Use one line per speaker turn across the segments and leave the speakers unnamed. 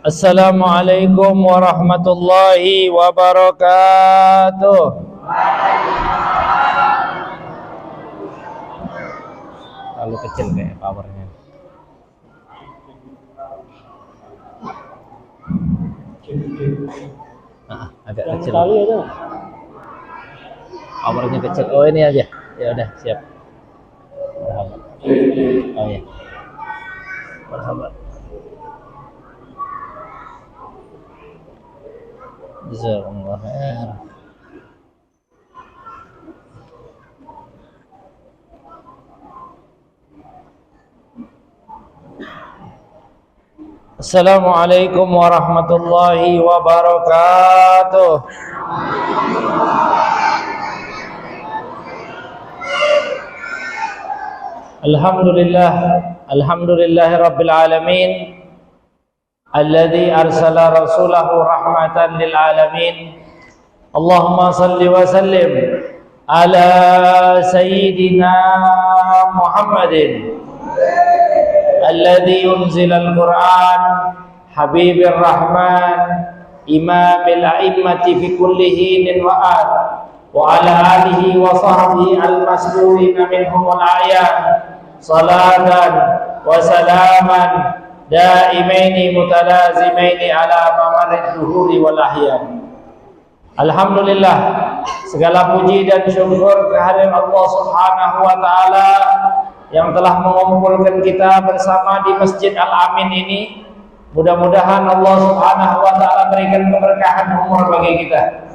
Assalamualaikum warahmatullahi wabarakatuh. Terlalu kecil kayak powernya. Agak kecil. Powernya kecil. Oh, ini aja. Ya udah, siap. Marhaban. Oh ya. Marhaban. Jazakallah khair. Assalamualaikum warahmatullahi wabarakatuh. Alhamdulillah rabbil alamin, alladzi arsala rasulahu rahmatan lil alamin. Allahumma salli wa sallim ala sayyidina Muhammadin alladzi unzila al-Qur'an, habibir rahman, imamil a'immati fi kulli hinin wa an, wa ala alihi wa sahbihi al-mas'ulina minhum al-a'yan, salatan wa salaman daimaini mutalazimaini ala mamarrid duhuri wal ahyan. Alhamdulillah, segala puji dan syukur kehadiran Allah Subhanahu wa taala yang telah mengumpulkan kita bersama di Masjid Al-Amin ini. Mudah-mudahan Allah Subhanahu wa taala berikan keberkahan umur bagi kita.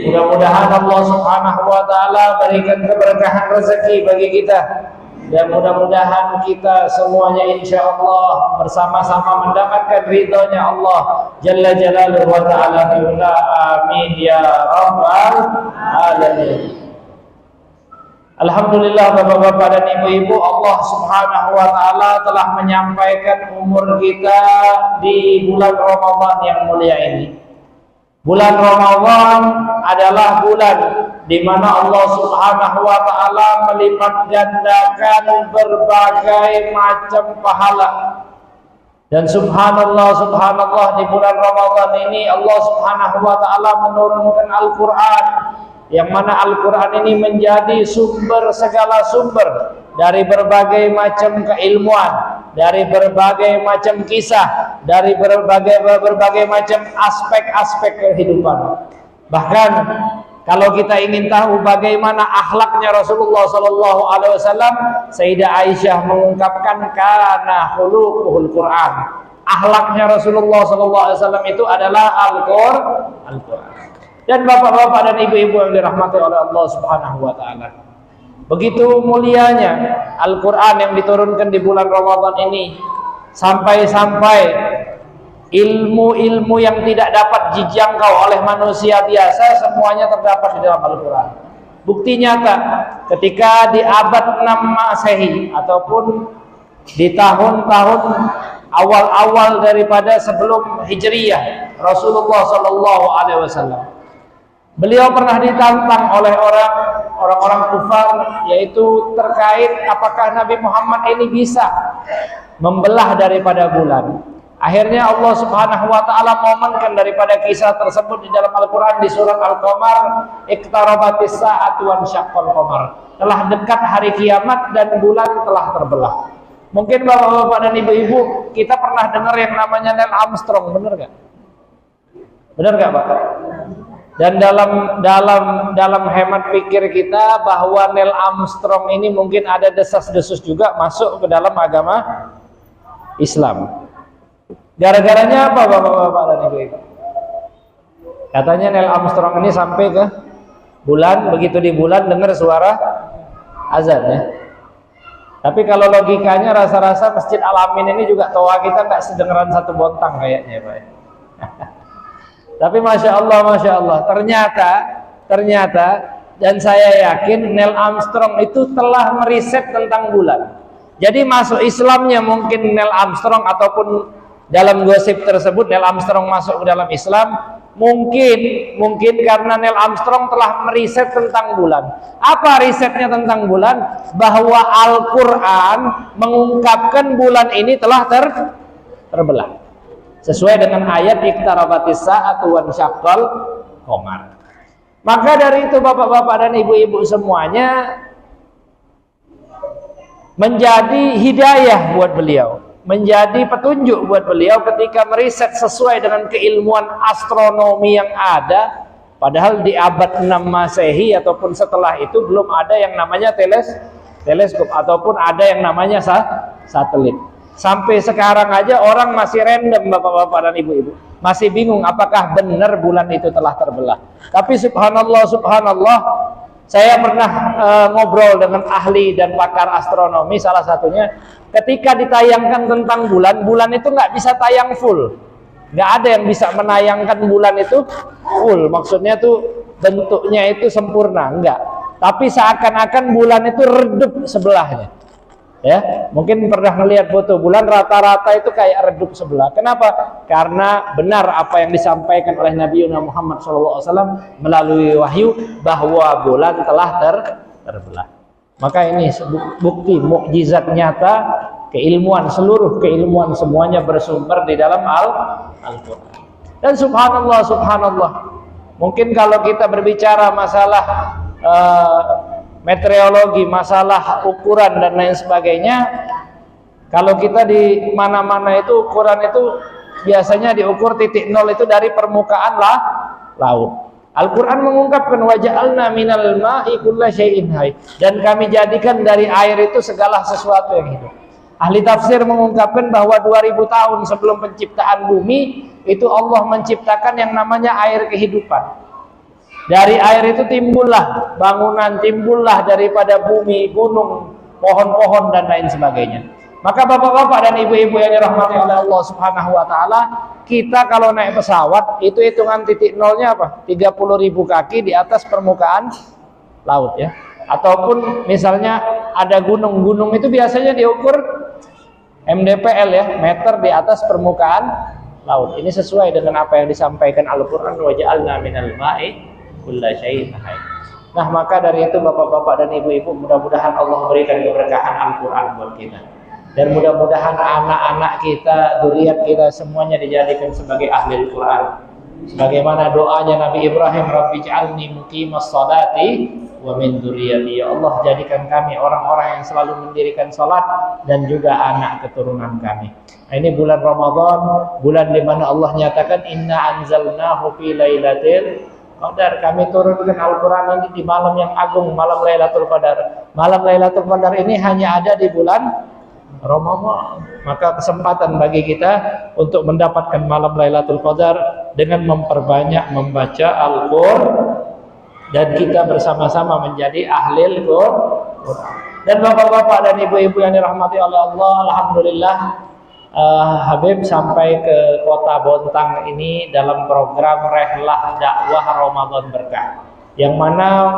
Mudah-mudahan Allah Subhanahu wa taala berikan keberkahan rezeki bagi kita. Dan mudah-mudahan kita semuanya insyaallah bersama-sama mendapatkan ridhonya Allah Jalla Jalaluhu wa ta'ala. Amin ya rabbal alamin. Alhamdulillah bapak-bapak dan ibu-ibu, Allah Subhanahu wa ta'ala telah menyampaikan umur kita di bulan Ramadan yang mulia ini. Bulan Ramadan adalah bulan di mana Allah Subhanahu wa ta'ala melipat gandakan berbagai macam pahala. Dan subhanallah di bulan Ramadan ini Allah Subhanahu wa ta'ala menurunkan Al-Qur'an, yang mana Al-Quran ini menjadi sumber segala sumber dari berbagai macam keilmuan, dari berbagai macam kisah, dari berbagai macam aspek-aspek kehidupan. Bahkan kalau kita ingin tahu bagaimana akhlaknya Rasulullah SAW, Sayyidah Aisyah mengungkapkan kana khuluquhul Quran. Akhlaknya Rasulullah SAW itu adalah Al-Quran. Dan bapak-bapak dan ibu-ibu yang dirahmati oleh Allah Subhanahu wa ta'ala, begitu mulianya Al-Quran yang diturunkan di bulan Ramadan ini, sampai-sampai ilmu-ilmu yang tidak dapat dijangkau oleh manusia biasa semuanya terdapat di dalam Al-Quran. Bukti nyata ketika di abad 6 Masehi ataupun di tahun-tahun awal-awal daripada sebelum Hijriyah Rasulullah SAW, beliau pernah ditantang oleh orang-orang kufar, yaitu terkait apakah Nabi Muhammad ini bisa membelah daripada bulan. Akhirnya Allah Subhanahu wa ta'ala momenkan daripada kisah tersebut di dalam Al-Quran di surat Al-Qamar, iqtarabatis sa'atu wa syaqqal qamar. Telah dekat hari kiamat dan bulan telah terbelah. Mungkin bapak-bapak dan ibu-ibu kita pernah dengar yang namanya Neil Armstrong, benar gak? Benar gak Pak? Dan dalam hemat pikir kita bahwa Neil Armstrong ini mungkin ada desas-desus juga masuk ke dalam agama Islam. Gara-garanya apa bapak-bapak dan ibu-ibu? Katanya Neil Armstrong ini sampai ke bulan, begitu di bulan dengar suara azan ya. Tapi kalau logikanya rasa-rasa Masjid Al-Amin ini juga toa kita nggak sedengeran satu bontang kayaknya Pak. Tapi Masya Allah, ternyata dan saya yakin Neil Armstrong itu telah meriset tentang bulan. Jadi masuk Islamnya mungkin Neil Armstrong, ataupun dalam gosip tersebut Neil Armstrong masuk ke dalam Islam Mungkin karena Neil Armstrong telah meriset tentang bulan. Apa risetnya tentang bulan? Bahwa Al-Quran mengungkapkan bulan ini telah terbelah. Sesuai dengan ayat iqtarabatis sa'atu wan syaqqal qamar. Maka dari itu bapak-bapak dan ibu-ibu semuanya, menjadi hidayah buat beliau, menjadi petunjuk buat beliau ketika meriset sesuai dengan keilmuan astronomi yang ada. Padahal di abad 6 Masehi ataupun setelah itu belum ada yang namanya teleskop ataupun ada yang namanya satelit. Sampai sekarang aja orang masih random bapak-bapak dan ibu-ibu, masih bingung apakah benar bulan itu telah terbelah. Tapi subhanallah, saya pernah ngobrol dengan ahli dan pakar astronomi, salah satunya ketika ditayangkan tentang bulan itu nggak bisa tayang full, nggak ada yang bisa menayangkan bulan itu full, maksudnya tuh bentuknya itu sempurna, enggak, tapi seakan-akan bulan itu redup sebelahnya. Ya, mungkin pernah melihat foto bulan, rata-rata itu kayak redup sebelah. Kenapa? Karena benar apa yang disampaikan oleh Nabi Muhammad SAW melalui wahyu bahwa bulan telah terbelah. Maka ini bukti mukjizat nyata keilmuan, seluruh keilmuan semuanya bersumber di dalam Al-Quran. Dan subhanallah, mungkin kalau kita berbicara masalah meteorologi, masalah ukuran dan lain sebagainya, kalau kita di mana-mana itu ukuran itu biasanya diukur titik nol itu dari permukaan laut. Al-Quran mengungkapkan waja'alna minal ma'i kulla syai'in hayy, dan kami jadikan dari air itu segala sesuatu yang hidup. Ahli tafsir mengungkapkan bahwa 2000 tahun sebelum penciptaan bumi itu Allah menciptakan yang namanya air kehidupan. Dari air itu timbullah bangunan, timbullah daripada bumi, gunung, pohon-pohon dan lain sebagainya. Maka bapak-bapak dan ibu-ibu yang dirahmati oleh Allah Subhanahu wa taala, kita kalau naik pesawat itu hitungan titik nolnya apa? 30.000 kaki di atas permukaan laut ya. Ataupun misalnya ada gunung itu biasanya diukur MDPL ya, meter di atas permukaan laut. Ini sesuai dengan apa yang disampaikan Al-Qur'an, wa ja'alna minal ma'i kulla syai'in hayy. Nah, maka dari itu bapak-bapak dan ibu-ibu, mudah-mudahan Allah berikan keberkahan Al-Qur'an buat kita. Dan mudah-mudahan anak-anak kita, dzurriyyat kita semuanya dijadikan sebagai ahli Al-Qur'an. Sebagaimana doanya Nabi Ibrahim, Rabbi ij'alni muqimas sholati wa min dzurriyyati. Ya Allah, jadikan kami orang-orang yang selalu mendirikan salat dan juga anak keturunan kami. Nah, ini bulan Ramadan, bulan di mana Allah nyatakan inna anzalnahu fi lailatul Qadar, kami turunkan Al-Quran ini di malam yang agung, malam Lailatul Qadar. Malam Lailatul Qadar ini hanya ada di bulan Ramadan. Maka kesempatan bagi kita untuk mendapatkan malam Lailatul Qadar dengan memperbanyak membaca Al-Quran dan kita bersama-sama menjadi ahli Al-Quran. Dan bapak-bapak dan ibu-ibu yang dirahmati oleh Allah, alhamdulillah Habib sampai ke kota Bontang ini dalam program Rehlah Dakwah Ramadan Berkah, yang mana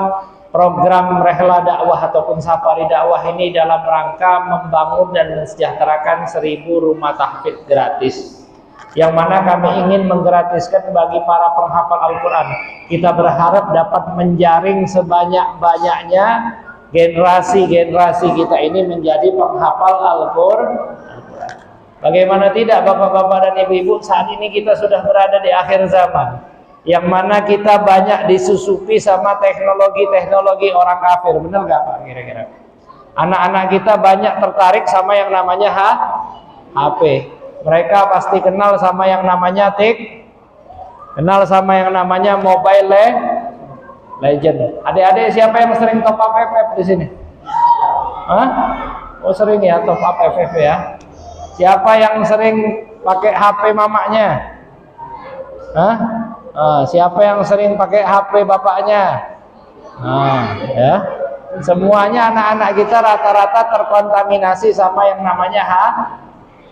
program Rehlah Dakwah ataupun Safari Dakwah ini dalam rangka membangun dan mensejahterakan 1000 rumah tahfidz gratis, yang mana kami ingin menggratiskan bagi para penghafal Al-Quran. Kita berharap dapat menjaring sebanyak-banyaknya generasi-generasi kita ini menjadi penghafal Al-Quran. Bagaimana tidak bapak-bapak dan ibu-ibu, saat ini kita sudah berada di akhir zaman, yang mana kita banyak disusupi sama teknologi-teknologi orang kafir. Benar gak Pak kira-kira? Anak-anak kita banyak tertarik sama yang namanya HP. Mereka pasti kenal sama yang namanya kenal sama yang namanya Mobile Legend. Adik-adik siapa yang sering top up FF di sini? Hah? Oh sering ya top up FF ya? Siapa yang sering pakai HP mamanya? Hah? Siapa yang sering pakai HP bapaknya? Ya. Semuanya anak-anak kita rata-rata terkontaminasi sama yang namanya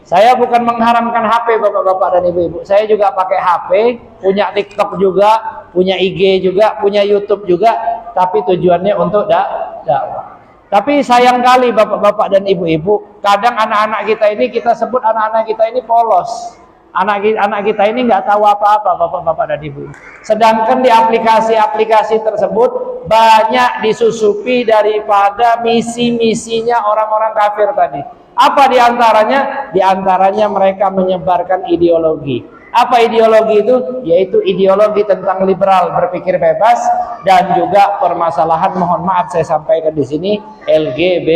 Saya bukan mengharamkan HP bapak-bapak dan ibu-ibu. Saya juga pakai HP, punya TikTok juga, punya IG juga, punya YouTube juga, tapi tujuannya untuk dakwah. Tapi sayang kali bapak-bapak dan ibu-ibu, kadang anak-anak kita ini kita sebut anak-anak kita ini polos. Anak kita ini nggak tahu apa-apa, bapak-bapak dan ibu. Sedangkan di aplikasi-aplikasi tersebut banyak disusupi daripada misi-misinya orang-orang kafir tadi. Apa diantaranya? Diantaranya mereka menyebarkan ideologi. Apa ideologi itu? Yaitu ideologi tentang liberal, berpikir bebas, dan juga permasalahan, mohon maaf saya sampaikan di sini, LGBT.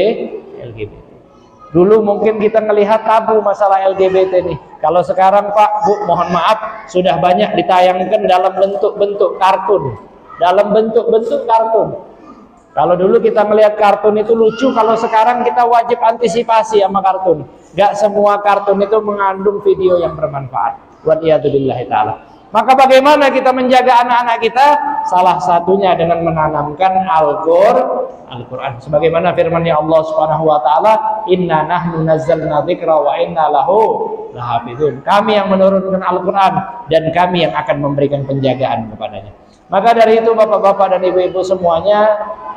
Dulu mungkin kita melihat tabu masalah LGBT nih. Kalau sekarang Pak, Bu, mohon maaf, sudah banyak ditayangkan dalam bentuk-bentuk kartun. Dalam bentuk-bentuk kartun. Kalau dulu kita melihat kartun itu lucu, kalau sekarang kita wajib antisipasi sama kartun. Gak semua kartun itu mengandung video yang bermanfaat. Wa'iyatubillahi ta'ala. Maka bagaimana kita menjaga anak-anak kita? Salah satunya dengan menanamkan Al-Quran. Sebagaimana firman-Nya Allah Subhanahu wa taala, "Inna nahnu nazzalna dzikra wa inna lahu lahafizun." Kami yang menurunkan Al-Quran dan kami yang akan memberikan penjagaan kepadanya. Maka dari itu bapak-bapak dan ibu-ibu semuanya,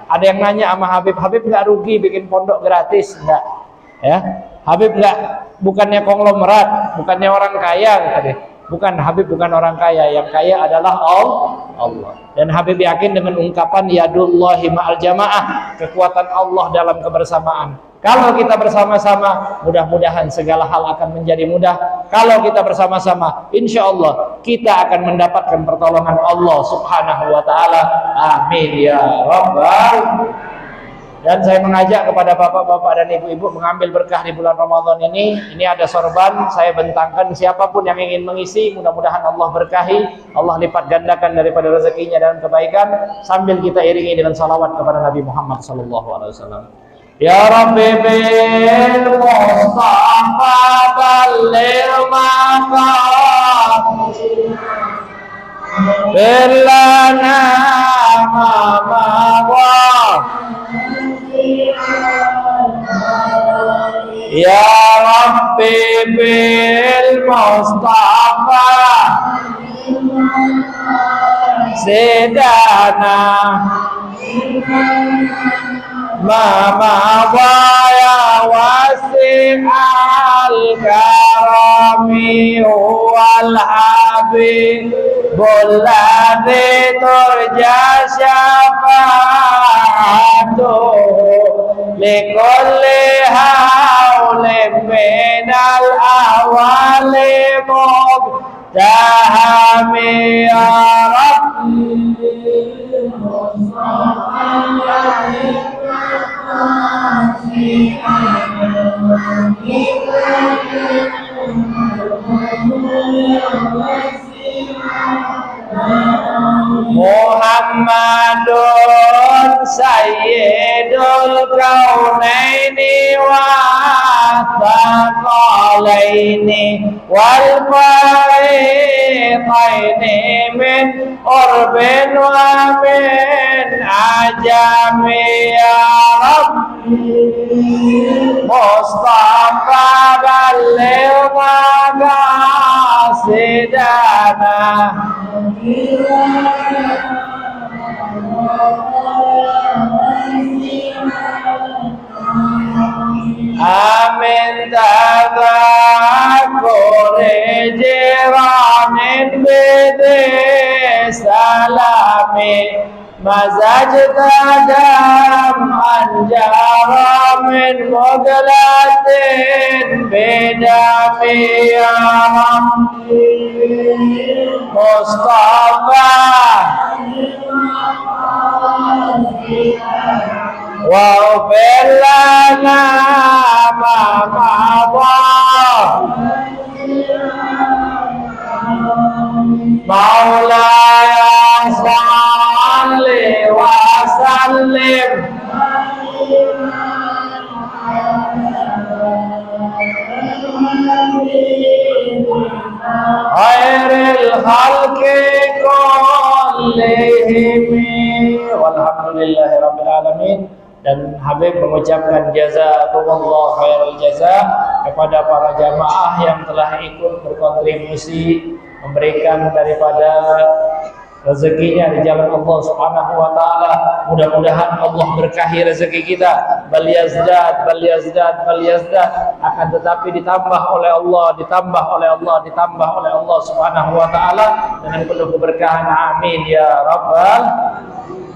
ada yang nanya sama Habib nggak rugi bikin pondok gratis? Enggak. Ya. Habib bukannya konglomerat, bukannya orang kaya tadi. Bukan, Habib bukan orang kaya, yang kaya adalah Allah. Dan Habib yakin dengan ungkapan yadullahi ma'al jamaah, kekuatan Allah dalam kebersamaan. Kalau kita bersama-sama, mudah-mudahan segala hal akan menjadi mudah. Kalau kita bersama-sama, insya Allah kita akan mendapatkan pertolongan Allah Subhanahu wa ta'ala. Amin ya rabbal. Dan saya mengajak kepada bapak-bapak dan ibu-ibu mengambil berkah di bulan Ramadan ini. Ini ada sorban, saya bentangkan, siapapun yang ingin mengisi, mudah-mudahan Allah berkahi, Allah lipat gandakan daripada rezekinya dan kebaikan, sambil kita iringi dengan salawat kepada Nabi Muhammad SAW. Ya Rabbi bil Mustafa balligh maqam billana ma Ya Rabbi bil Mustafa Sedana Mama waya wasi'al karami wal habib Bolade turja syafa'atuh Likulli hawlim minal awali mubtahami ya Rabbi Muhammadun sayyidul kaunaini wa thaqalaini wal fariqaini min urbin wa min ajami ya Rabbi Mustafa balligh maqasidana Amin tadakuri jiranin bidi salami Mazaj tadam anjara min muglatin bidami ya Rabbi Mustafa waghfir lana ma madha Maulaya salli wa sallim khairil khalqi kullihim walhamdulillahi rabbil alamin. Dan Habib mengucapkan jazakumullah khairul jaza kepada para jamaah yang telah ikut berkontribusi memberikan daripada rezekinya di jalan Allah Subhanahu wa taala. Mudah-mudahan Allah berkahi rezeki kita. Bal yazdad, bal yazdad, bal yazdad, akan tetapi ditambah oleh Allah, ditambah oleh Allah, ditambah oleh Allah Subhanahu wa taala dengan penuh keberkahan. Amin ya rabbal.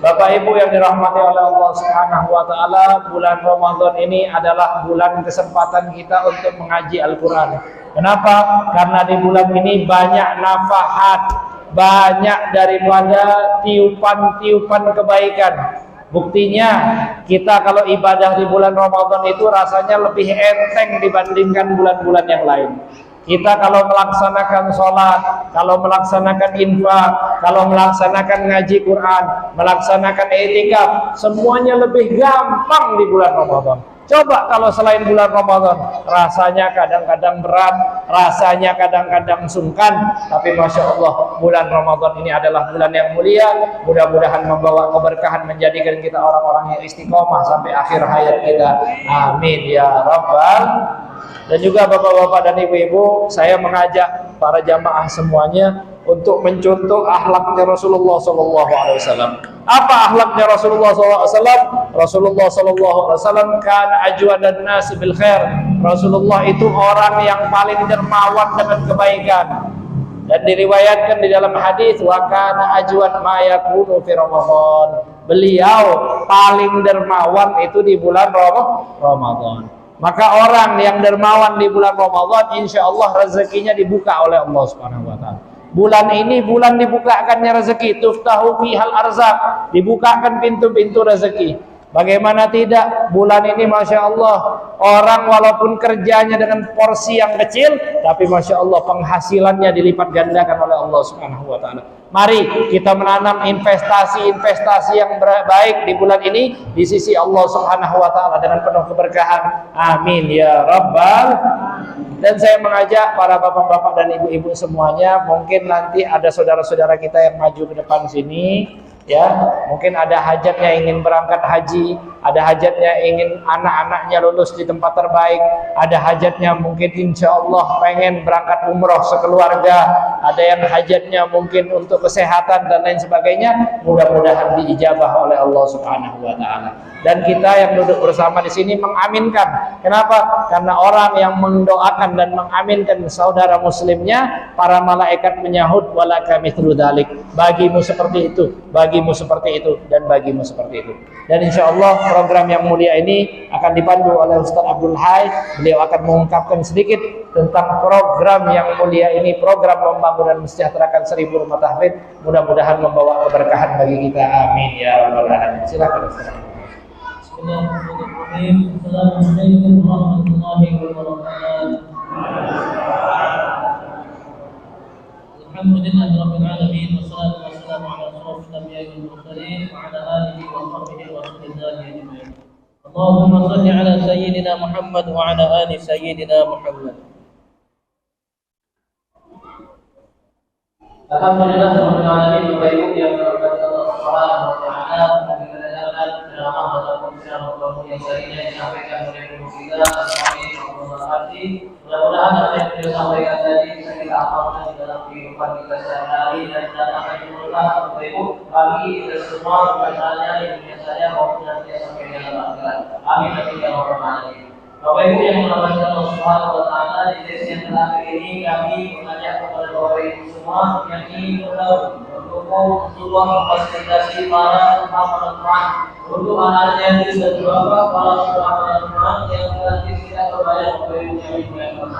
Bapak Ibu yang dirahmati oleh Allah Subhanahu wa taala, bulan Ramadan ini adalah bulan kesempatan kita untuk mengaji Al-Qur'an. Kenapa? Karena di bulan ini banyak nafahat, banyak daripada tiupan-tiupan kebaikan. Buktinya kita kalau ibadah di bulan Ramadan itu rasanya lebih enteng dibandingkan bulan-bulan yang lain. Kita kalau melaksanakan sholat, kalau melaksanakan infak, kalau melaksanakan ngaji Quran, melaksanakan i'tikaf, semuanya lebih gampang di bulan Ramadan. Coba kalau selain bulan Ramadan, rasanya kadang-kadang berat, rasanya kadang-kadang sungkan. Tapi Masya Allah, bulan Ramadan ini adalah bulan yang mulia. Mudah-mudahan membawa keberkahan, menjadikan kita orang-orang yang istiqomah sampai akhir hayat kita. Amin ya Rabbal. Dan juga bapak-bapak dan ibu-ibu, saya mengajak para jamaah semuanya untuk mencontoh akhlaknya Rasulullah SAW. Apa akhlaknya Rasulullah SAW? Rasulullah SAW kan ajwadan nasi bil khair. Rasulullah itu orang yang paling dermawan dengan kebaikan. Dan diriwayatkan di dalam hadis, wa kana ajwad ma yakunu fi Ramadan. Beliau paling dermawan itu di bulan Ramadan. Maka orang yang dermawan di bulan Ramadan, insya Allah rezekinya dibuka oleh Allah Subhanahu wa taala. Bulan ini bulan dibukakannya rezeki, tuftahu fihal arzaq, dibukakan pintu-pintu rezeki. Bagaimana tidak, bulan ini Masya Allah, orang walaupun kerjanya dengan porsi yang kecil, tapi Masya Allah penghasilannya dilipat gandakan oleh Allah Subhanahu wa taala. Mari kita menanam investasi-investasi yang baik di bulan ini di sisi Allah Subhanahu wa taala dengan penuh keberkahan. Amin ya rabbal. Dan saya mengajak para bapak-bapak dan ibu-ibu semuanya, mungkin nanti ada saudara-saudara kita yang maju ke depan sini, ya, mungkin ada hajatnya ingin berangkat haji, ada hajatnya ingin anak-anaknya lulus di tempat terbaik, ada hajatnya mungkin insya Allah pengen berangkat umroh sekeluarga, ada yang hajatnya mungkin untuk kesehatan dan lain sebagainya. Mudah-mudahan diijabah oleh Allah Subhanahu wa taala. Dan kita yang duduk bersama di sini mengaminkan. Kenapa? Karena orang yang mendoakan dan mengaminkan saudara muslimnya, para malaikat menyahut walaka mithlu dzalik. Bagimu seperti itu, bagimu seperti itu, dan bagimu seperti itu. Dan insya Allah program yang mulia ini akan dipandu oleh Ustaz Abdul Hai. Beliau akan mengungkapkan sedikit tentang program yang mulia ini, program membangun dan mensejahterakan 1000 rumah tahfidz. Mudah-mudahan membawa keberkahan bagi kita. Amin ya rabbal alamin. Silakan Ustaz.
Bismillahirrahmanirrahim. Assalamualaikum warahmatullahi wabarakatuh. Alhamdulillahirabbil alamin, wassalatu wassalamu ala asyrafil anbiya'i wal mursalin wa ala alihi wa sahbihi wa sallam ajma'in. Allahumma shalli ala sayyidina Muhammad wa ala ali sayyidina Muhammad. Alhamdulillahirabbil alamin, Bapak Ibu yang dirahmati Allah Subhanahu wa taala, ceramah ataupun ceramah yang tadinya disampaikan oleh guru kita, mudah-mudahan apa yang beliau sampaikan tadi bisa kita amalkan di dalam kehidupan kita sehari-hari dan akan berkah Bapak Ibu bagi kita semua, bukan hanya di dunia saja maupun nanti sampai di alam akhirat. Amin ya rabbal alamin. Bapak Ibu yang dirahmati Allah Subhanahu wa taala, di sesi yang terakhir ini kami mengajak kepada Bapak Ibu semua yang ingin bergabung mendukung sebuah fasilitasi para penumpang untuk anak-anak yang dan bapak para penumpang yang gratis kita berbayar Bapak Ibu yang dimuliakan.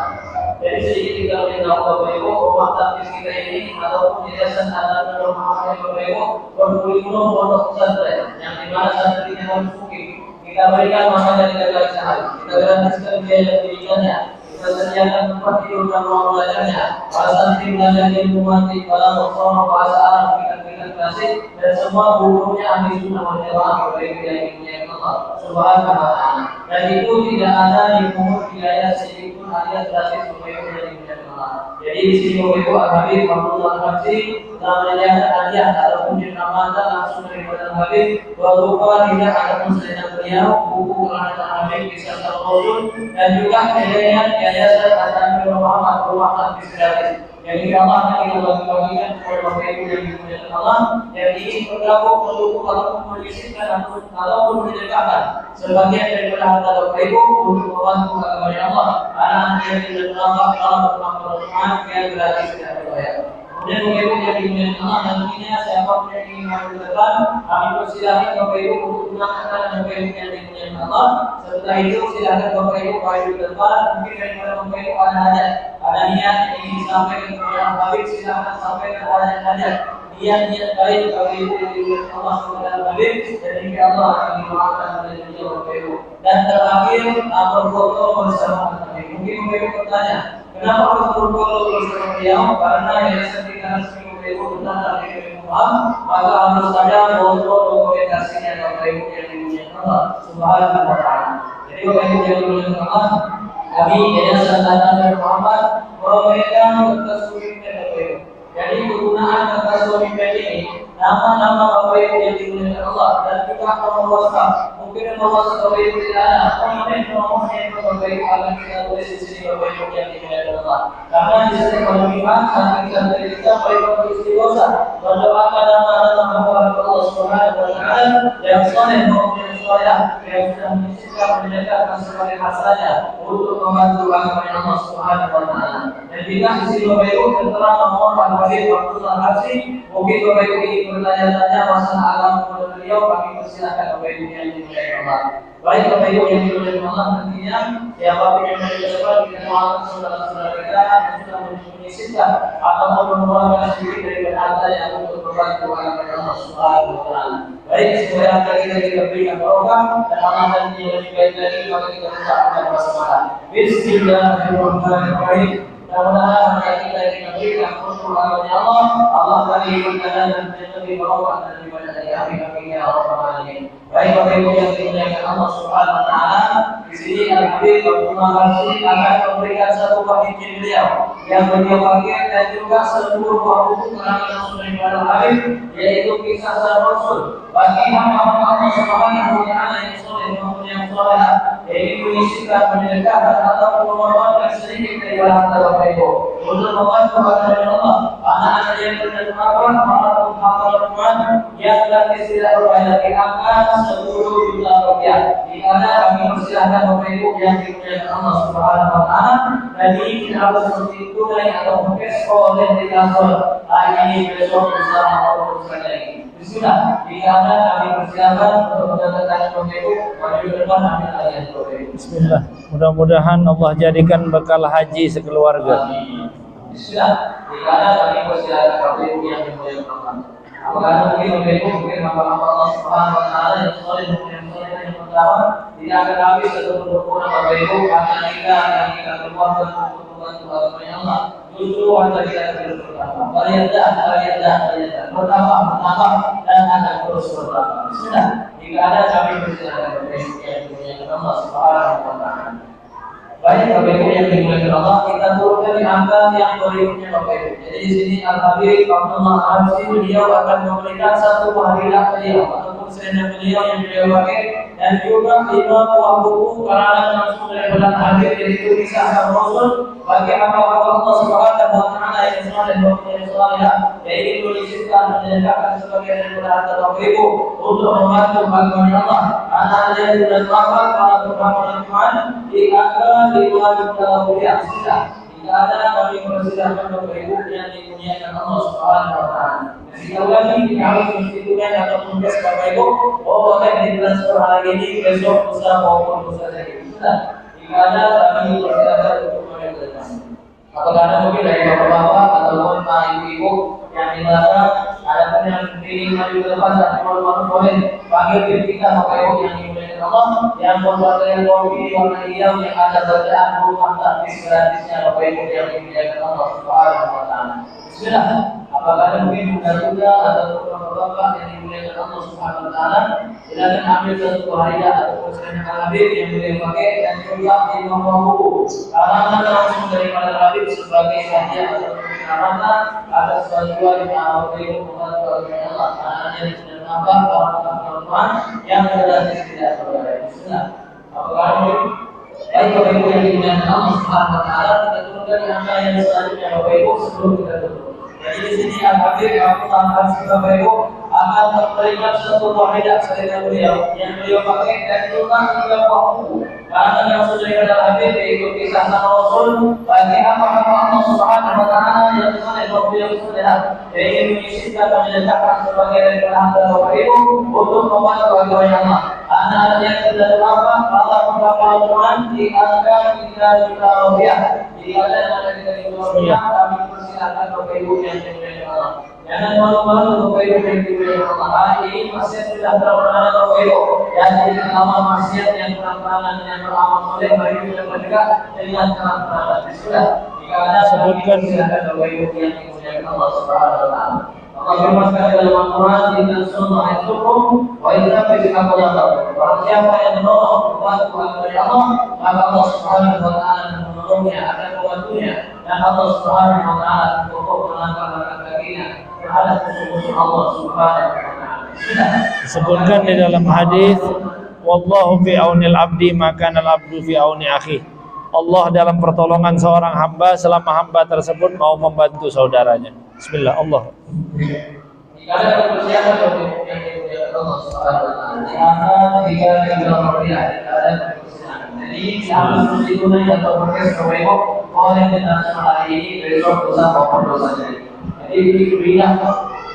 Jadi sedikit kita beritahu Bapak Ibu, rumah tafis kita ini ataupun yayasan anak-anak rumah Bapak Ibu berkurikulum pondok pesantren yang dimana santrinya harus mungkin kita berikan masa dari kali sehari, kita gratiskan biaya pendidikannya, kita sediakan tempat tidur dan ruang belajarnya, para santri belajar ilmu mati, para musola bahasa Arab, kita klasik, dan semua gurunya ahli sunnah wal jamaah Bapak Ibu yang dimuliakan Allah Subhanahu wa taala. Dan itu tidak ada di pungut biaya sedikit pun alias gratis Bapak Ibu yang dimuliakan Allah. Jadi di sini Bapak Ibu Habib Abdullah Habsi telah menyediakan hadiah ataupun dinamakan langsung daripada Habib berupa tidak ataupun selendang beliau, buku Quran Habib bisa terwujud dan juga hadiah yayasan Atanur Muhammad rumah hadis gratis. Jadi Allah akan dibagi-bagikan kepada Bapak Ibu yang dimuliakan Allah yang ingin berlaku mendukung ataupun menyisihkan ataupun menyedekahkan sebagian daripada harta Bapak Ibu untuk membantu agama Allah. Anak yang tidak bernafas dalam bermakna yang gratis tidak berbayar. Kemudian Bapak Ibu yang dimuliakan Allah, nantinya siapapun yang ingin mengajukan, kami persilahkan Bapak Ibu untuk gunakan Bapak Ibu yang dimuliakan Allah. Setelah itu silakan Bapak Ibu maju ke depan. Mungkin daripada Bapak Ibu ada niat yang ingin disampaikan kepada Habib, silakan sampaikan hajat-hajat. Niat baik Bapak Ibu yang dimuliakan Allah kepada Habib, dan insya Allah akan dimaafkan oleh beliau Bapak Ibu. Dan terakhir, berfoto bersama Bapak Ibu. Mungkin Bapak Ibu bertanya, kenapa harus berfoto bersama beliau? Karena yayasan kita resmi Bapak Ibu benar dari Muhammad, maka harus ada foto dokumentasinya Bapak Ibu yang dimuliakan Allah Subhanahu wa Ta'ala. Jadi Bapak Ibu yang dimuliakan Allah, kami yayasan Nabi Muhammad memegang kertas sumpah Bapak Ibu. Jadi penggunaan kertas sumpah ini nama-nama Bapak Ibu yang dimuliakan Allah dan juga nomor WhatsApp. Mungkin nomor WhatsApp Bapak Ibu tidak ada, nomor handphone Bapak Ibu akan kita tulis di sini Bapak Ibu yang dimuliakan Allah. Karena di sini pemimpinan santri-santri kita mereka beristighosah mendoakan nama-nama hamba Allah Subhanahu wa Ta'ala yang saleh maupun yang saleh yang sudah menyisihkan menegakkan sebagai hasanah untuk membantu agama Allah Subhanahu wa Ta'ala. Dan jika di sini Bapak Ibu tertera nomor Pak Habib Abdullah Haji, mungkin Bapak Ibu ingin bertanya-tanya masalah agama kepada beliau, kami persilakan Bapak Ibu yang dimuliakan Allah. Baik Bapak Ibu yang dimuliakan Allah, nantinya siapapun yang berdebat kita doakan saudara-saudara kita yang sudah menyisihkan atau mengeluarkan sedikit dari harta yang untuk membantu agama Allah Subhanahu wa Ta'ala. Baik, semoga harta kita berikan barokah dan Allah dan yang lebih baik lagi maka kita ucapkan bersama. Bismillahirrahmanirrahim. Mudah-mudahan harta kita yang diberikan untuk agama Allah, Allah beri berkah dan lebih barokah dan lebih banyak dari amin ya rabbal alamin. Baik Bapak Ibu yang dimuliakan Allah Subhanahu wa Ta'ala, di sini Al-Habib Abdullah Haji akan memberikan satu pamit beliau yang beliau pakai dan juga seluruh buku karangan Rasul daripada Habib, yaitu kisah Rasul bagi hamba Allah Subhanahu wa Ta'ala yang soleh maupun yang soleh, yaitu menyisihkan, menegakkan atau mengorbankan sedikit dari harta Bapak Ibu untuk membantu agama Allah. Anak-anak yang bermanfaat, maupun hafal yang lagi tidak berbayar akan 10 juta rupiah. Di mana kami persilahkan Bapak Ibu yang dimuliakan Allah Subhanahu wa Ta'ala, dan ini tidak harus seperti tunai atau cash oleh di kantor hari ini besok bersama atau bersama lagi. Bismillah, jika ada kami persilahkan untuk mendatangkan Bapak Ibu maju ke depan ambil ayat Bapak Ibu.
Bismillah. Mudah-mudahan Allah jadikan bekal haji sekeluarga.
Bismillah, jika ada kami persilahkan Bapak Ibu yang dimuliakan Allah. Apakah mungkin Bapak Ibu mungkin hamba-hamba Allah Subhanahu wa Ta'ala yang soleh yang pertama tidak akan habis atau berkurang Bapak Ibu karena kita yang kita keluarkan untuk membantu agama Allah. Justru harta kita terus bertambah. Berlihat bertambah dan akan terus bertambah. Bismillah. Jika ada kami persilakan Bapak Ibu yang dimuliakan Allah Subhanahu wa Ta'ala. Baik Bapak Ibu yang dimuliakan Allah, kita turunkan di angka yang berikutnya Bapak Ibu. Jadi di sini Al-Habib Abdullah Haji beliau akan memberikan satu hadiah beliau ataupun selendang beliau yang beliau pakai dan juga 5 buah buku karangan langsung daripada Habib, yaitu kisah Rasul bagi hamba-hamba Allah Subhanahu wa Ta'ala yang soleh maupun yang saleh, yaitu menyisihkan menegakkan sebagian daripada harta Bapak Ibu untuk membantu agama Allah. Anak yang sudah selamat para teman-teman di angka 5 juta rupiah. Jika ada kami persilahkan Bapak Ibu yang dimuliakan Allah Subhanahu wa Ta'ala. Sekali lagi jika harus menstitusikan ataupun cash Bapak Ibu, boleh ditransfer hari ini, besok, lusa maupun lusa lagi. Jika ada kami persilahkan untuk menyampaikan. Apakah ada mungkin dari bapak-bapak ataupun para ibu-ibu yang di belakang, ada pun yang ingin maju ke depan dan malu-malu boleh panggil kita Bapak Ibu yang dimuliakan Allah, yang berpakaian kopi warna hijau yang ada bacaan rumah takbir gratisnya Bapak Ibu yang dimuliakan Allah Subhanahu wa Ta'ala. Bismillah. Apakah ada mungkin muda-muda ataupun bapak-bapak yang dimuliakan Allah Subhanahu wa Ta'ala, silakan ambil satu hadiah ataupun selendang Habib yang beliau pakai dan juga 5 buku karangan langsung daripada Habib sebagai hadiah ataupun karangan atas bantuan yang Bapak Ibu membantu agama Allah. Anak-anak yang sudah nampak para teman-teman yang berada di sekitar saudara. Bismillah. Apakah mungkin Baik Bapak Ibu yang dimuliakan Allah Subhanahu wa taala, kita turunkan di angka yang selanjutnya Bapak Ibu sebelum kita tutup. Jadi di sini Al-Habib aku tambahkan Bapak Ibu akan memberikan satu kaidah dari beliau yang beliau pakai dan juga waktu. Karena yang sudah dikatakan Habib yaitu kisah sang Rasul bagi hamba-hamba Allah Subhanahu wa taala yang mana beliau sudah ingin menyisihkan dan menjadikan sebagai dari hamba Bapak Ibu untuk membantu agama Allah. Anak yang sudah terlambat Allah memperkenalkan di angka 3 juta rupiah. Jika ada yang ada di rupiah, kami persilakan Bapak Ibu yang dimuliakan Allah. Jangan malu-malu Bapak Ibu yang dimuliakan Allah. Ini maksiat sudah terlalu Bapak Ibu. Dan ini amal maksiat yang terang-terangan dengan beramal soleh bagi kita juga dengan terang-terangan. Sudah. Jika ada sebutkan silakan Bapak Ibu yang dimuliakan Allah Subhanahu wa taala. Allah firmankan dalam Al-Quran di sunnah itu wa idza fa'ala Allah. Barang siapa yang menolong membantu agama Allah, maka Allah Subhanahu wa taala menolongnya, akan membantunya dan Allah Subhanahu wa taala untuk melangkahkan kakinya terhadap musuh Allah Subhanahu wa taala.
Disebutkan di dalam hadis, wallahu fi aunil abdi maka al abdu fi auni akhi. Allah dalam pertolongan seorang hamba selama hamba tersebut mau membantu saudaranya. Bismillah Allah.
Jika ada persiapan untuk yang dimuliakan Allah Subhanahu wa taala, jika ada rupiah, ada persiapan. Jadi harus ditunai atau berkes kewebok oleh internasional hari ini besok dosa maupun dosa jadi. Jadi diberikan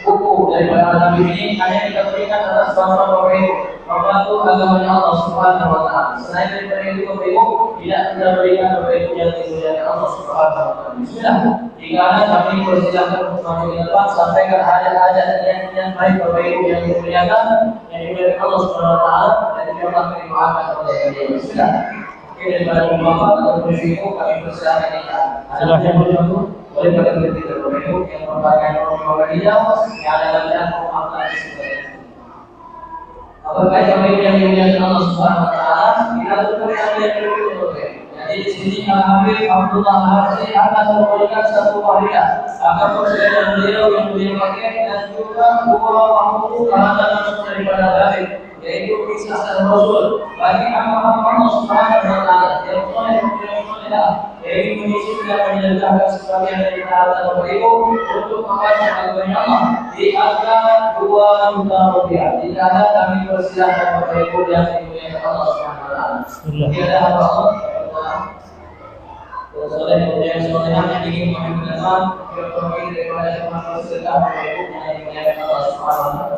buku daripada Nabi ini hanya kita berikan atas bantuan Bapak Ibu membantu agamanya Allah Subhanahu wa taala. Selain daripada itu Bapak Ibu tidak kita berikan Bapak Ibu yang dimuliakan Allah Subhanahu wa taala. Bismillah. Jika ada kami persilakan untuk maju ke depan sampaikan hajat-hajat yang baik Bapak Ibu yang dimuliakan Allah Subhanahu wa taala dan juga kami doakan oleh beliau. Bismillah. Oke, daripada Bapak atau Ibu kami persilakan ini. Boleh pada kita Bapak Ibu yang merupakan orang hijau yang ada dalam Al-Quran seperti apakah Bapak Ibu yang dimuliakan Allah Subhanahu wa taala, kita tutup yang berikut. Jadi di sini Al-Habib Abdullah Harsi akan memberikan satu wahiyah akan persilakan beliau yang beliau pakai dan juga dua waktu karena langsung daripada Habib yaitu kisah dan Rasul bagi hamba-hamba Allah Subhanahu wa taala yang soleh yaitu mengisi dan menjaga sebagian dari taatan Bapak Ibu untuk membaca agama Allah di angka 2 juta rupiah. Jika ada kami persilakan Bapak Ibu yang dimuliakan Allah Subhanahu wa taala. Jika ada hamba Allah soleh yang solehan yang ingin mengamalkan berbagai daripada semua sedekah Bapak Ibu yang dimuliakan Allah Subhanahu wa taala.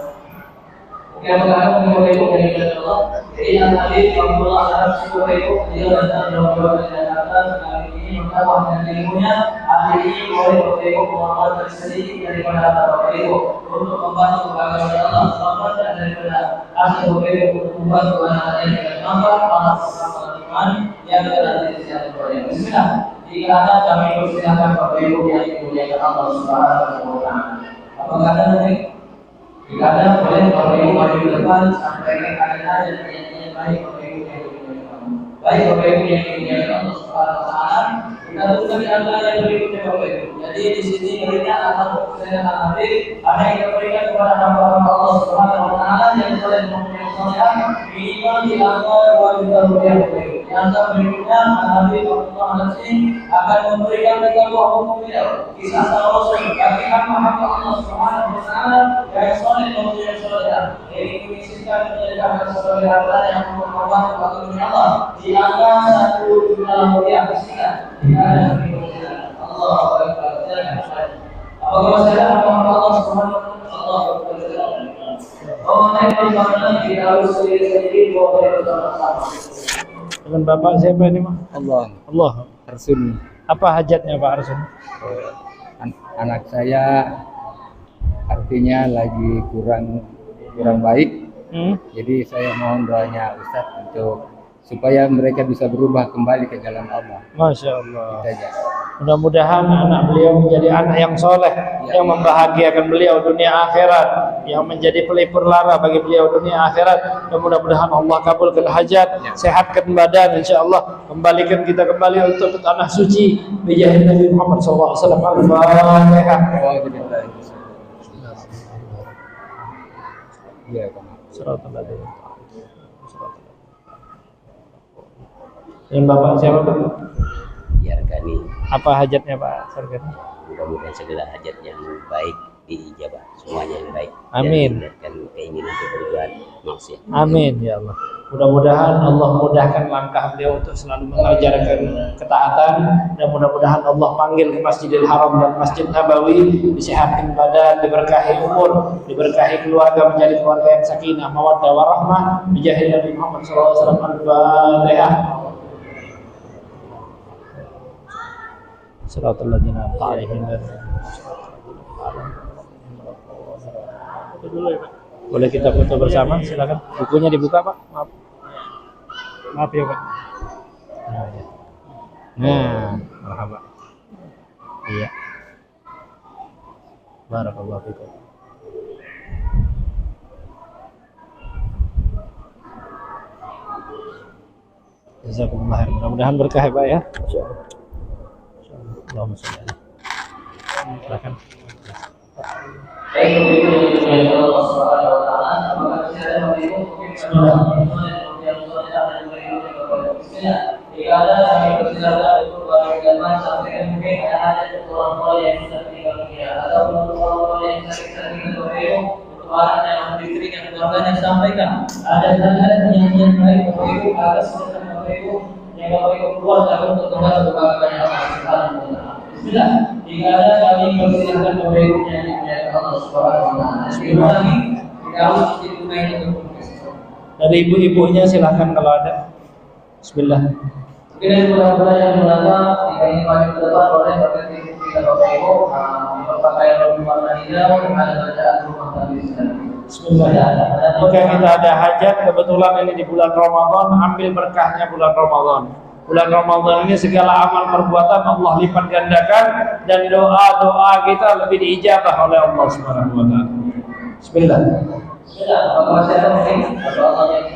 Yang berkata Bapak Ibu yang dimuliakan Allah, jadi yang tadi Abdullah Arab Bapak Ibu dia datang dalam beberapa Jakarta kali ini mengawal dan ilmunya hari ini oleh Bapak Ibu mengamal sedikit daripada Bapak Ibu untuk membantu agama Allah selamat dan daripada hasil Bapak Ibu untuk membantu anak-anak yang tidak mampu para teman yang berada di sisi Bapak Ibu. Bismillah. Jika ada kami persilakan Bapak Ibu yang dimuliakan Allah Subhanahu wa taala. Apakah ada nanti? Jika ada boleh Bapak Ibu maju ke depan sampaikan hajat yang baik Bapak Ibu yang dimuliakan. Baik Bapak Ibu yang dimuliakan Allah Subhanahu wa taala, kita tutup di antara yang berikutnya Bapak Ibu. Jadi di sini berikan akan persilakan Habib ada yang kita berikan kepada hamba-hamba Allah Subhanahu wa taala yang soleh mempunyai solehan minimal di angka 2 juta rupiah Bapak Ibu. Di antara berikutnya Habib Abdullah Nasir akan memberikan 3 buah hukum beliau kisah Rasul bagi hamba-hamba Allah Subhanahu wa taala yang soleh mempunyai solehan yaitu mengisikan menjadikan sebagai harta yang membantu agama Allah di angka 1 juta rupiah. Jika ada Allah Akbar. Apakah masih ada hamba-hamba Allah Subhanahu wa taala? Allah Akbar. Oh, naik bersama kita harus sendiri boleh bersama-sama.
Dengan Bapak siapa ini, Mas? Allah.
Arsun.
Apa hajatnya Pak Arsun?
Anak saya artinya lagi kurang baik. Jadi saya mohon doanya Ustadz untuk supaya mereka bisa berubah kembali ke jalan Allah.
Masya Allah.
Itu aja.
Mudah-mudahan anak beliau menjadi anak yang soleh, yang membahagiakan beliau dunia akhirat, yang menjadi pelipur lara bagi beliau dunia akhirat. Dan mudah-mudahan Allah kabulkan hajat, sehatkan badan, insya Allah kembalikan kita kembali untuk tanah suci. Bijahi Nabi Muhammad SAW. Al-Fatihah.
Iya,
Surat Al-Fatihah. Dengan Bapak siapa Pak?
Yarkani.
Apa hajatnya Pak Sarkani?
Mudah-mudahan segala hajat yang baik diijabah, semuanya yang baik.
Amin.
Dan keinginan untuk berbuat maksiat.
Amin ya Allah. Mudah-mudahan Allah mudahkan langkah beliau untuk selalu mengajarkan ketaatan, dan mudah-mudahan Allah panggil ke Masjidil Haram dan Masjid Nabawi, disehatkan badan, diberkahi umur, diberkahi keluarga, menjadi keluarga yang sakinah, mawaddah warahmah, bijahi Nabi Muhammad SAW. Al-Fatihah. Shiratal ladzina an'amta 'alaihim. Dulu ya Pak. Boleh kita foto bersama, silakan. Bukunya dibuka Pak. Maaf. Maaf ya Pak. Nah, marhaba. Iya. Barakallahu fikum. Jazakumullah khair. Mudah-mudahan berkah ya Pak ya. Insyaallah. Allahumma shalli alaihi. Silakan.
Jika ada kami persilakan untuk beragama sampaikan mungkin ada orang tua yang bisa meninggal dunia atau orang tua yang sakit meninggal dunia untuk anak yang diberi yang keluarganya sampaikan. Ada penyanyian baik Bapak Ibu, ada sesuatu Bapak Ibu yang Bapak Ibu keluarga untuk kembali kepada Allah Subhanahu wa Ta'ala. Bismillah. Jika ada kami persilakan Bapak Ibu yang Allah Subhanahu wa Ta'ala. Sebelum lagi kita harus ditunai untuk
dari ibu-ibunya silahkan kalau ada. Bismillah.
Mungkin bulan-bulan yang mendatang jika ini maju ke depan boleh berarti kita Bapak Ibu berpakaian lebih warna hijau ada bacaan rumah tadi.
Bismillah. Jika kita ada hajat, kebetulan ini di bulan Ramadan, ambil berkahnya bulan Ramadan. Bulan Ramadan ini segala amal perbuatan Allah lipat gandakan, dan doa-doa kita lebih diijabah oleh Allah Subhanahu wa Ta'ala. Bismillah.
Bismillah. Bapak saya mungkin Allah yang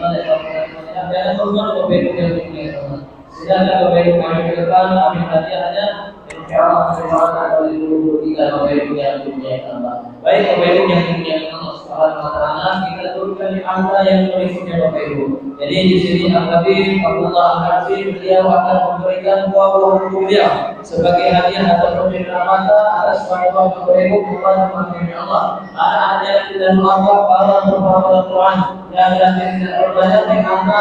dan berbuat kebaikan yang dimuliakan. Sedangkan kebaikan kami ke depan, amin hadiahnya. Insyaallah semuanya dari dulu kita kebaikan yang dimuliakan Allah. Baik kebaikan yang dimuliakan Allah Subhanahu wa Ta'ala, kita turunkan di angka yang berikutnya Bapak Ibu. Jadi di sini Al-Habib Abdullah Al-Habib beliau akan memberikan 20 rupiah sebagai hadiah atau pemberian mata atas bantuan Bapak Ibu kepada Masya Allah. Anak-anak yang tidak mengapa para penghafal Quran yang tidak berbanyak di angka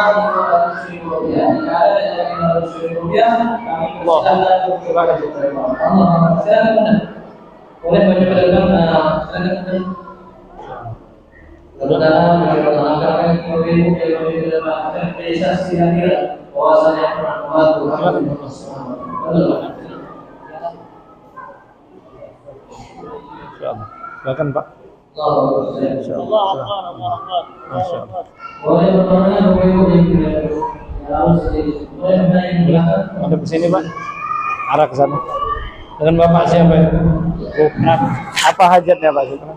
500.000 rupiah. Jika ada yang 500.000 rupiah, kami persilakan Allah. Silakan. Boleh baca beragam. Silakan. Saudara mengenalkan pemilu realisasi hadir bahwasanya pernah membantu
Insyaallah. Silakan Pak.
Insyaallah.
Masyaallah.
Boleh bertanya pemilu yang
Ada di sini Pak. Arah ke sana. Dengan Bapak siapa ya? Apa hajatnya Pak?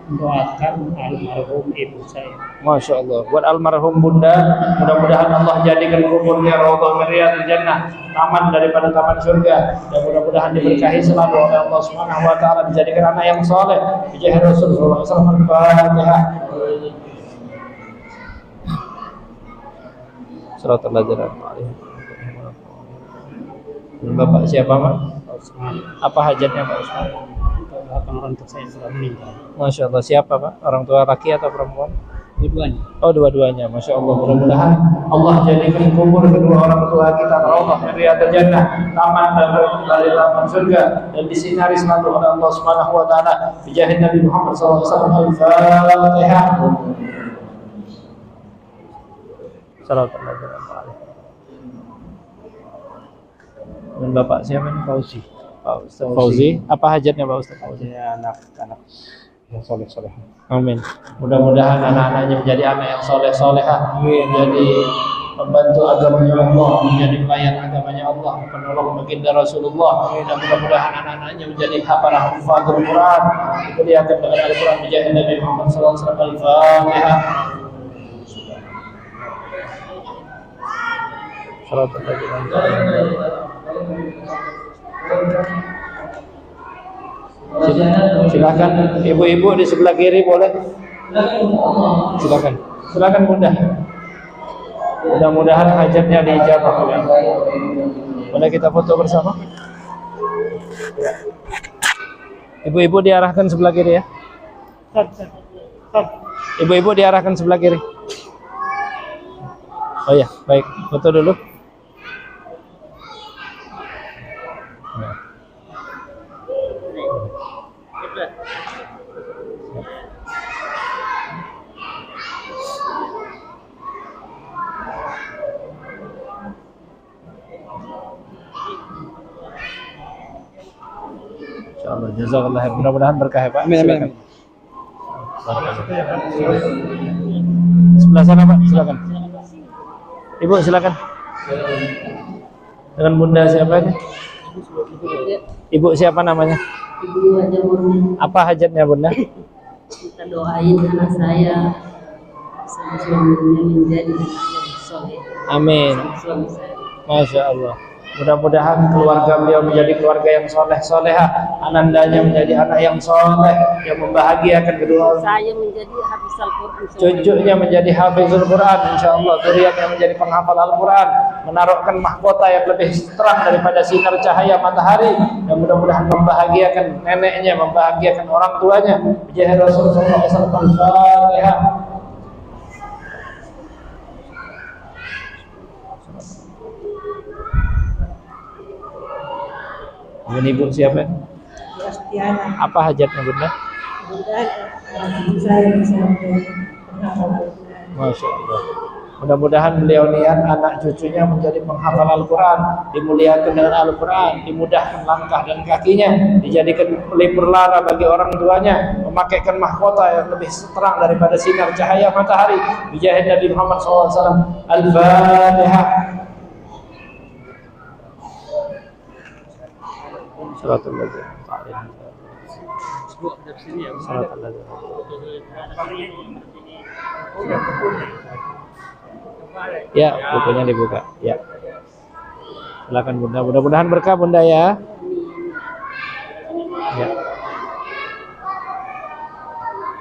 Doakan almarhum ibu saya.
Masya Allah. Buat almarhum bunda, mudah-mudahan Allah jadikan kuburnya raudhah min riyadhil jannah, taman daripada taman surga, dan mudah-mudahan diberkahi selalu oleh Allah Subhanahu wa Ta'ala, dijadikan anak yang saleh. Bijahi Rasulullah sallallahu alaihi wasallam. Al-Fatihah. Shiratal ladzina an'amta 'alaihim. Bapak siapa Pak? Apa hajatnya Pak Usman?
Orang tua saya sudah meninggal.
Masya Allah. Siapa Pak? Orang tua laki atau perempuan?
Dua-duanya.
Oh, dua-duanya. Masya Allah. Mudah-mudahan Allah jadikan kubur kedua orang tua kita raudhah min riyadhil jannah, taman dari taman surga, dan disinari selalu oleh Allah Subhanahu wa Ta'ala. Bijahi Nabi Muhammad SAW. Al-Fatihah. Dan Bapak siapa ini? Fauzi. Pak Ustaz Fauzi. Apa hajatnya Pak Ustaz?
Saya anak-anak yang soleh-soleh.
Amin. Mudah-mudahan anak-anaknya menjadi anak yang soleh-solehah, menjadi pembantu agamanya Allah, menjadi pelayan agamanya Allah, penolong baginda Rasulullah, dan mudah-mudahan anak-anaknya menjadi hafal Quran, kelihatan dengan Al-Quran menjadi Nabi Muhammad SAW. Al-Fatihah. Silakan ibu-ibu di sebelah kiri boleh. Silakan. Silakan Bunda. Mudah-mudahan hajatnya diijabah oleh Allah. Boleh kita foto bersama? Ibu-ibu diarahkan sebelah kiri ya. Ibu-ibu diarahkan sebelah kiri. Oh ya, baik. Foto dulu. Insyaallah, jazakallah. Mudah-mudahan berkah ya Pak.
Amin, amin, amin.
Sebelah sana Pak, silakan. Ibu silakan. Dengan Bunda siapa ini? Ibu siapa namanya?
Ibu Haja Murni.
Apa hajatnya Bunda?
Kita doain anak saya sama suaminya menjadi anak yang soleh.
Amin.
Suami saya.
Masya Allah. Mudah-mudahan keluarga beliau menjadi keluarga yang soleh-soleha, anandanya menjadi anak yang soleh, yang membahagiakan kedua.
Saya menjadi hafiz Al-Quran.
Cucunya menjadi hafizul Quran, insya Allah. Zuriatnya menjadi penghafal Al-Quran, menaruhkan mahkota yang lebih terang daripada sinar cahaya matahari, dan mudah-mudahan membahagiakan neneknya, membahagiakan orang tuanya. Bijah Rasulullah SAW. Al-Fatihah. Ibu siapa?
Kristiana.
Apa hajatnya Bunda?
Mudah-mudahan saya bisa menjadi penghafal Al-Quran.
Masya Allah. Mudah-mudahan beliau niat anak cucunya menjadi penghafal Al-Quran, dimuliakan dengan Al-Quran, dimudahkan langkah dan kakinya, dijadikan pelipur lara bagi orang tuanya, memakaikan mahkota yang lebih terang daripada sinar cahaya matahari. Bijahid Nabi Muhammad SAW. Al-Fatihah. Salatul Lazim. Salatul Lazim. Ya, bukunya dibuka. Ya. Silakan Bunda. Mudah-mudahan berkah Bunda ya. Ya.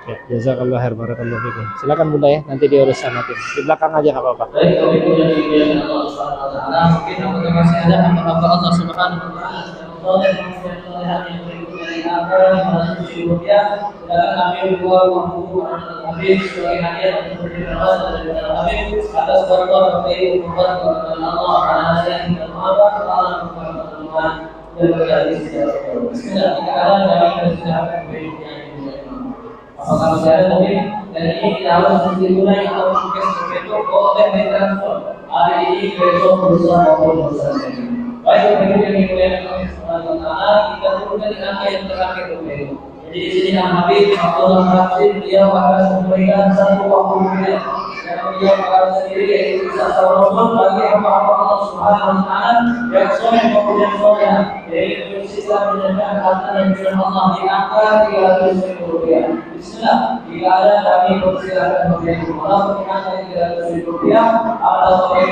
Ya, jazakallahu khair, barakallahu fikum. Silakan Bunda ya, nanti diurus sama tim. Di belakang aja enggak apa-apa.
Baik, kalau itu dari kebiasaan Allah Subhanahu wa taala, mungkin apakah masih ada hamba-hamba Allah Subhanahu wa taala yang dari apa sedangkan kami dua Habib sebagai hadiah untuk berdoa dari Habib atas berdoa bagi umat Allah Taala yang berdoa Allah Tuhan dan berkati Bismillah kita akan dari sudah apakah masih ada mungkin dan ini kita harus menunjukkan atau mungkin seperti itu boleh ditransfer hari ini besok berusaha maupun berusaha. Baik, kemudian yang Allah Taala kita turunkan di angka yang terakhir dulu. Jadi di sini Habib Abdullah Habib beliau akan memberikan satu waktu beliau yang beliau akan sendiri yaitu satu Ramadan bagi hamba-hamba Allah Subhanahu wa taala yang soleh maupun yang soleh yaitu bersisa menjalankan harta dan firman Allah di angka 300.000 rupiah. Bismillah, jika ada kami persilakan memberi Allah di angka 300.000 rupiah atau kami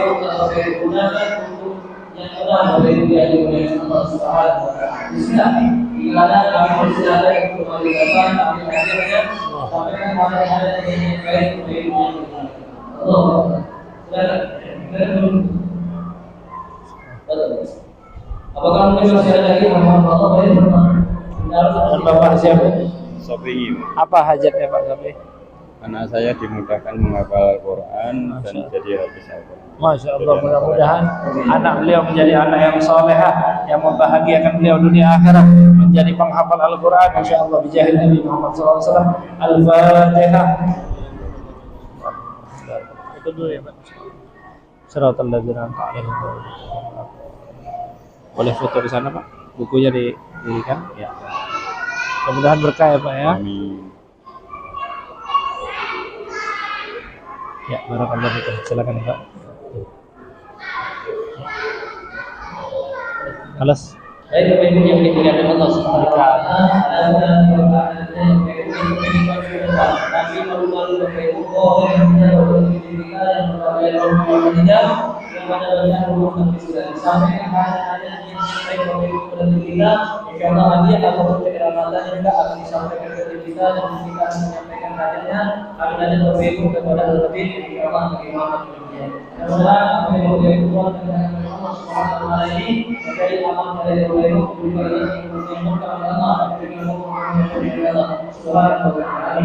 gunakan untuk yang benar dari dia oleh Allah Subhanahu wa taala. Bismillah. Jika ada kami persilakan untuk memberikan kami akhirnya sampaikan pada ada yang baik dari Allah. Apakah mungkin masih ada lagi hamba Allah baik
Dan Bapak siapa?
Sofi,
Apa hajatnya Pak Sofi?
anak saya dimudahkan menghafal Al-Quran dan jadi hafiz Al-Quran.
Masya Allah, mudah-mudahan anak beliau menjadi anak yang solehah, yang membahagiakan beliau dunia akhirat, menjadi penghafal Al-Quran, insya Allah bijahil Nabi Muhammad SAW. Al-Fatihah. Itu dulu ya Pak. Siratal ladzina an'amta 'alaihim. Boleh foto di sana Pak? Bukunya didirikan? Ya. Mudah-mudahan berkah ya Pak ya.
Amin.
Ya, barakallahu fikum. Silakan Pak. Alas.
Baik, Bapak Ibu yang dimuliakan Allah Subhanahu wa taala, Nabi malu-malu Bapak Ibu yang mana banyak rumah sudah disampaikan hanya yang sampai Bapak Ibu dan kita Insyaallah hadiah atau kecerdasan juga akan disampaikan ke kita dan kita akan menyampaikan hadiahnya akan ada berbeda kepada lebih insyaallah bagaimana dunia. Mudah-mudahan apa yang boleh keluar dengan Allah Subhanahu wa taala ini menjadi amal dari beliau juga yang mengumpulkan Allah dengan Allah Subhanahu wa taala.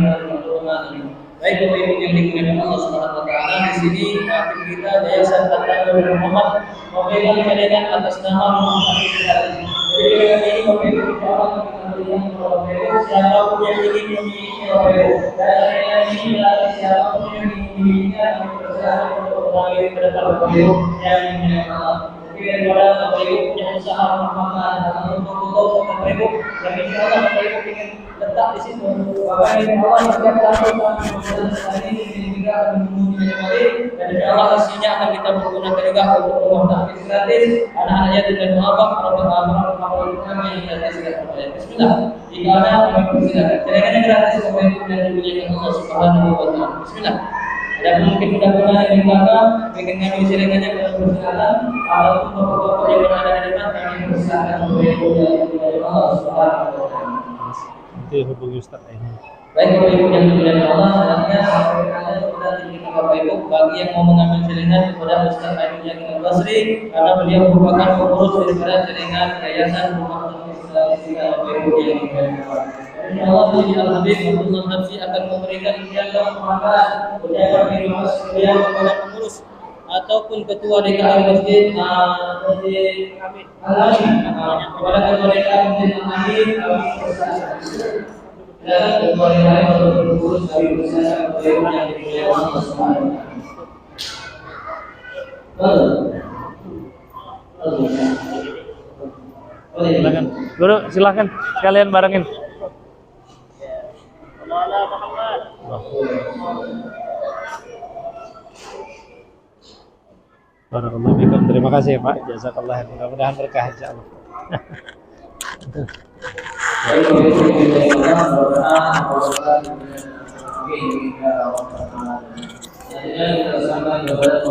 Baik Bapak Ibu yang dimuliakan Allah Subhanahu wa taala, di sini tim kita Yayasan Tatanul Muhammad memegang kemenangan atas nama Muhammad. Jadi dengan ini Bapak Ibu insyaallah kita berikan kepada Bapak Ibu siapapun yang ingin memiliki Bapak Ibu. Dan dengan ini berarti siapapun yang ingin memilikinya kami persilakan untuk mengambil kepada Bapak Ibu yang dimuliakan Allah. Mungkin daripada Bapak Ibu punya usaha rumah atau untuk Bapak Ibu yang insyaallah Bapak Ibu ingin letak di situ. Bapak Ibu Allah setiap tahun kami ini juga mengunjungi kembali dan insyaallah hasilnya akan kita menggunakan juga untuk rumah tangga gratis. Anak-anak yatim dan duafa para kami yang kita silakan. Bismillah. Jika ada kami persilakan. Celengannya gratis Bapak Ibu dan dimuliakan Allah Subhanahu wa taala. Bismillah. Dan mungkin mudah-mudahan yang di belakang ingin ngambil celengannya pada persilakan ataupun bapak-bapak yang berada di depan kami persilakan Bapak Ibu dan dimuliakan Allah Subhanahu wa taala.
Nanti hubungi Ustaz ini.
Baik Bapak Ibu yang dimuliakan Allah, selanjutnya sampaikan kepada diri Bapak Ibu bagi yang mau mengambil celengan kepada Ustaz Ainul Yakin Al-Basri karena beliau merupakan pengurus daripada celengan Yayasan Muhammad Islam Bapak Ibu yang dimuliakan Allah. Insyaallah Sayyidina Al-Habib Abdullah Habsyi akan memberikan ijazah penghargaan ucapan terima kasih beliau kepada pengurus ataupun ketua DKI Masjid Al-Amin kepada ketua DKI Masjid Al-Amin dan ketua DKI untuk pengurus kami bersama beliau yang dimuliakan Allah Subhanahu wa taala.
Silakan. Guru, silakan kalian barengin.
Barakallahu fikum. Terima kasih Pak. Jazakallah. Mudah-mudahan berkah insyaallah.
Jadi kita sampai kepada